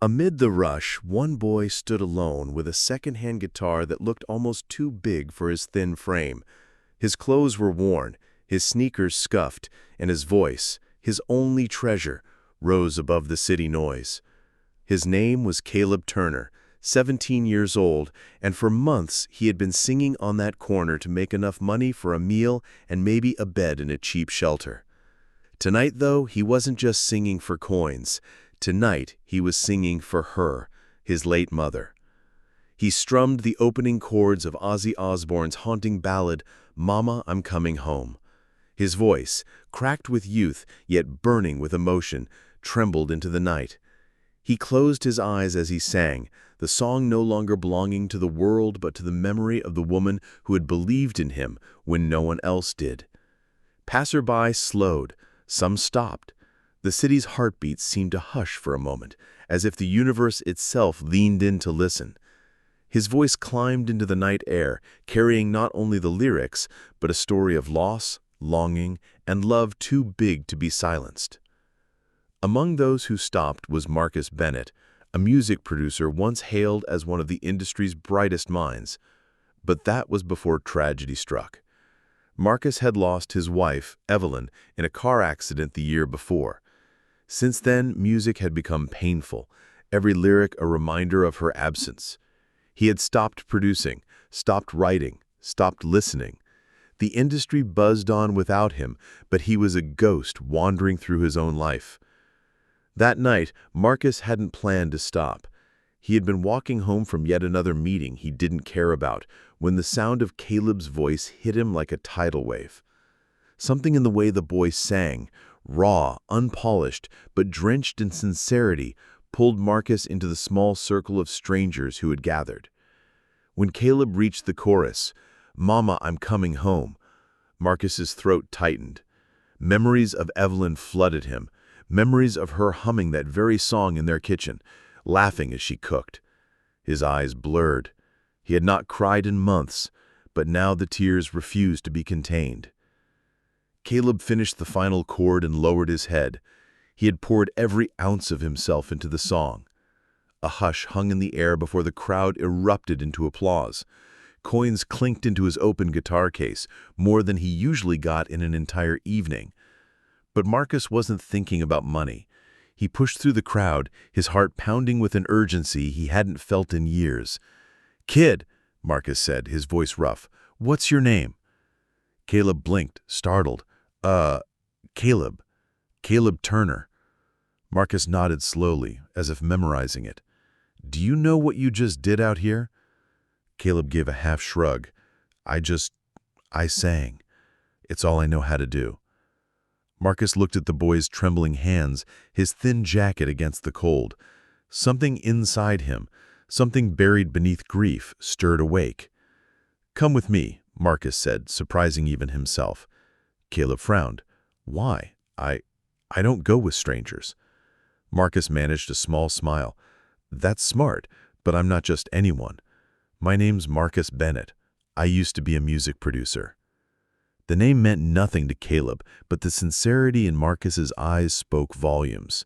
Amid the rush, one boy stood alone with a second-hand guitar that looked almost too big for his thin frame. His clothes were worn, his sneakers scuffed, and his voice, his only treasure, rose above the city noise. His name was Caleb Turner, 17 years old, and for months he had been singing on that corner to make enough money for a meal and maybe a bed in a cheap shelter. Tonight, though, he wasn't just singing for coins. Tonight, he was singing for her, his late mother. He strummed the opening chords of Ozzy Osbourne's haunting ballad, "Mama, I'm Coming Home." His voice, cracked with youth yet burning with emotion, trembled into the night. He closed his eyes as he sang, the song no longer belonging to the world but to the memory of the woman who had believed in him when no one else did. Passersby slowed. Some stopped. The city's heartbeats seemed to hush for a moment, as if the universe itself leaned in to listen. His voice climbed into the night air, carrying not only the lyrics, but a story of loss, longing, and love too big to be silenced. Among those who stopped was Marcus Bennett, a music producer once hailed as one of the industry's brightest minds. But that was before tragedy struck. Marcus had lost his wife, Evelyn, in a car accident the year before. Since then, music had become painful, every lyric a reminder of her absence. He had stopped producing, stopped writing, stopped listening. The industry buzzed on without him, but he was a ghost wandering through his own life. That night, Marcus hadn't planned to stop. He had been walking home from yet another meeting he didn't care about when the sound of Caleb's voice hit him like a tidal wave. Something in the way the boy sang, raw, unpolished, but drenched in sincerity, pulled Marcus into the small circle of strangers who had gathered. When Caleb reached the chorus, "Mama, I'm Coming Home," Marcus's throat tightened. Memories of Evelyn flooded him, memories of her humming that very song in their kitchen, laughing as she cooked. His eyes blurred. He had not cried in months, but now the tears refused to be contained. Caleb finished the final chord and lowered his head. He had poured every ounce of himself into the song. A hush hung in the air before the crowd erupted into applause. Coins clinked into his open guitar case, more than he usually got in an entire evening. But Marcus wasn't thinking about money. He pushed through the crowd, his heart pounding with an urgency he hadn't felt in years. "Kid," Marcus said, his voice rough, "what's your name?" Caleb blinked, startled. Caleb. Caleb Turner." Marcus nodded slowly, as if memorizing it. "Do you know what you just did out here?" Caleb gave a half shrug. I sang. It's all I know how to do." Marcus looked at the boy's trembling hands, his thin jacket against the cold. Something inside him, something buried beneath grief, stirred awake. "Come with me," Marcus said, surprising even himself. Caleb frowned. "Why? I don't go with strangers." Marcus managed a small smile. "That's smart, but I'm not just anyone. My name's Marcus Bennett. I used to be a music producer." The name meant nothing to Caleb, but the sincerity in Marcus's eyes spoke volumes.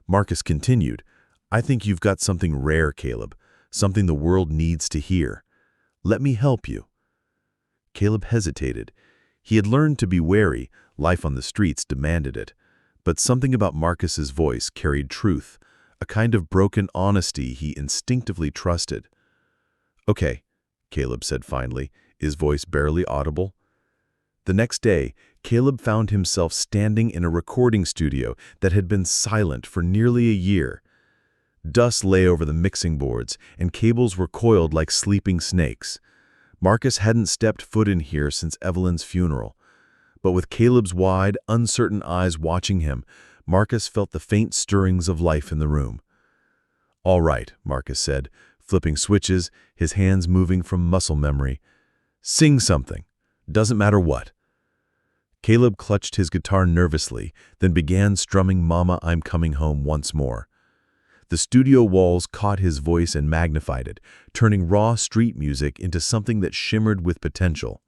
Marcus continued, "I think you've got something rare, Caleb, something the world needs to hear. Let me help you." Caleb hesitated. He had learned to be wary, life on the streets demanded it. But something about Marcus's voice carried truth, a kind of broken honesty he instinctively trusted. "Okay," Caleb said finally, his voice barely audible. The next day, Caleb found himself standing in a recording studio that had been silent for nearly a year. Dust lay over the mixing boards, and cables were coiled like sleeping snakes. Marcus hadn't stepped foot in here since Evelyn's funeral. But with Caleb's wide, uncertain eyes watching him, Marcus felt the faint stirrings of life in the room. "All right," Marcus said, flipping switches, his hands moving from muscle memory. "Sing something. Doesn't matter what." Caleb clutched his guitar nervously, then began strumming "Mama, I'm Coming Home" once more. The studio walls caught his voice and magnified it, turning raw street music into something that shimmered with potential.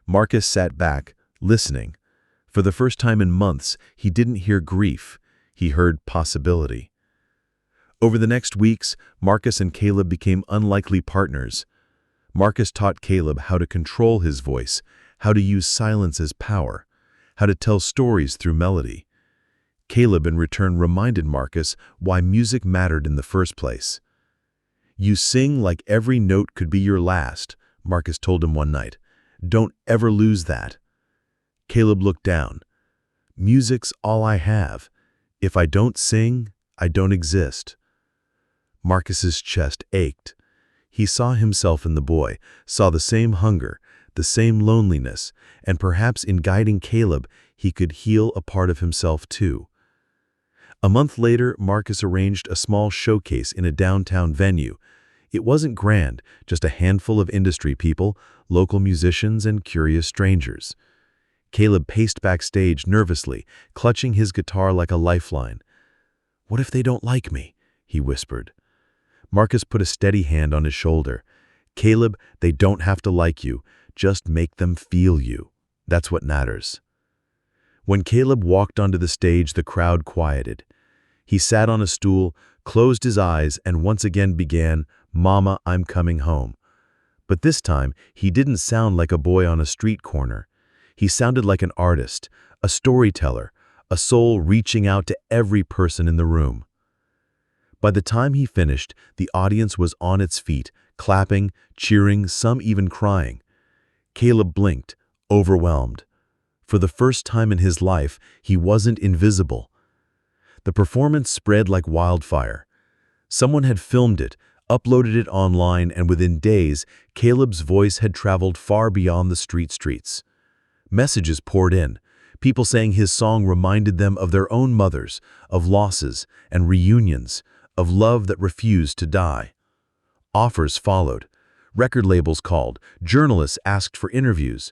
Marcus sat back, listening. For the first time in months, he didn't hear grief. He heard possibility. Over the next weeks, Marcus and Caleb became unlikely partners. Marcus taught Caleb how to control his voice, how to use silence as power, how to tell stories through melody. Caleb, in return, reminded Marcus why music mattered in the first place. "You sing like every note could be your last," Marcus told him one night. "Don't ever lose that." Caleb looked down. "Music's all I have. If I don't sing, I don't exist." Marcus's chest ached. He saw himself in the boy, saw the same hunger, the same loneliness, and perhaps in guiding Caleb, he could heal a part of himself too. A month later, Marcus arranged a small showcase in a downtown venue. It wasn't grand, just a handful of industry people, local musicians, and curious strangers. Caleb paced backstage nervously, clutching his guitar like a lifeline. "What if they don't like me?" he whispered. Marcus put a steady hand on his shoulder. "Caleb, they don't have to like you. Just make them feel you. That's what matters." When Caleb walked onto the stage, the crowd quieted. He sat on a stool, closed his eyes, and once again began, "Mama, I'm coming home." But this time, he didn't sound like a boy on a street corner. He sounded like an artist, a storyteller, a soul reaching out to every person in the room. By the time he finished, the audience was on its feet, clapping, cheering, some even crying. Caleb blinked, overwhelmed. For the first time in his life, he wasn't invisible. The performance spread like wildfire. Someone had filmed it, uploaded it online, and within days, Caleb's voice had traveled far beyond the streets. Messages poured in, people saying his song reminded them of their own mothers, of losses and reunions, of love that refused to die. Offers followed. Record labels called. Journalists asked for interviews.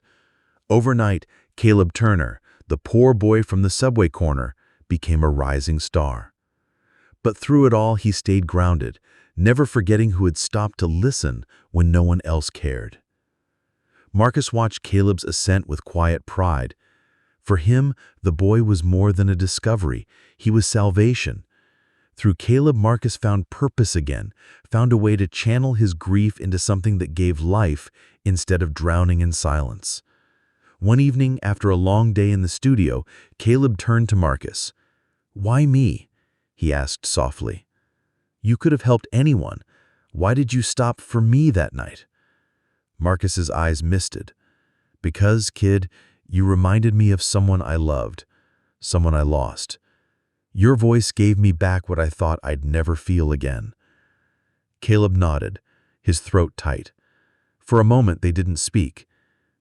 Overnight, Caleb Turner, the poor boy from the subway corner, became a rising star. But through it all, he stayed grounded, never forgetting who had stopped to listen when no one else cared. Marcus watched Caleb's ascent with quiet pride. For him, the boy was more than a discovery. He was salvation. Through Caleb, Marcus found purpose again, found a way to channel his grief into something that gave life instead of drowning in silence. One evening, after a long day in the studio, Caleb turned to Marcus. "Why me?" he asked softly. "You could have helped anyone. Why did you stop for me that night?" Marcus's eyes misted. "Because, kid, you reminded me of someone I loved, someone I lost. Your voice gave me back what I thought I'd never feel again." Caleb nodded, his throat tight. For a moment, they didn't speak.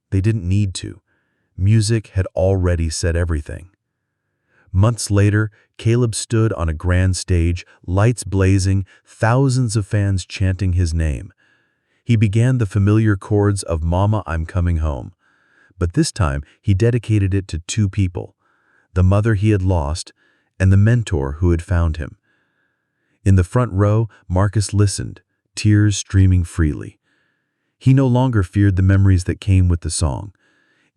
They didn't need to. Music had already said everything. Months later, Caleb stood on a grand stage, lights blazing, thousands of fans chanting his name. He began the familiar chords of "Mama, I'm Coming Home." But this time, he dedicated it to two people, the mother he had lost and the mentor who had found him. In the front row, Marcus listened, tears streaming freely. He no longer feared the memories that came with the song.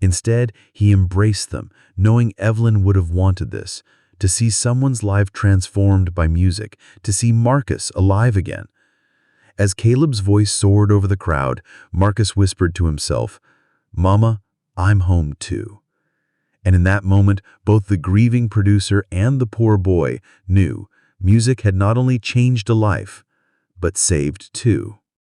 Instead, he embraced them, knowing Evelyn would have wanted this, to see someone's life transformed by music, to see Marcus alive again. As Caleb's voice soared over the crowd, Marcus whispered to himself, "Mama, I'm home too." And in that moment, both the grieving producer and the poor boy knew music had not only changed a life, but saved two.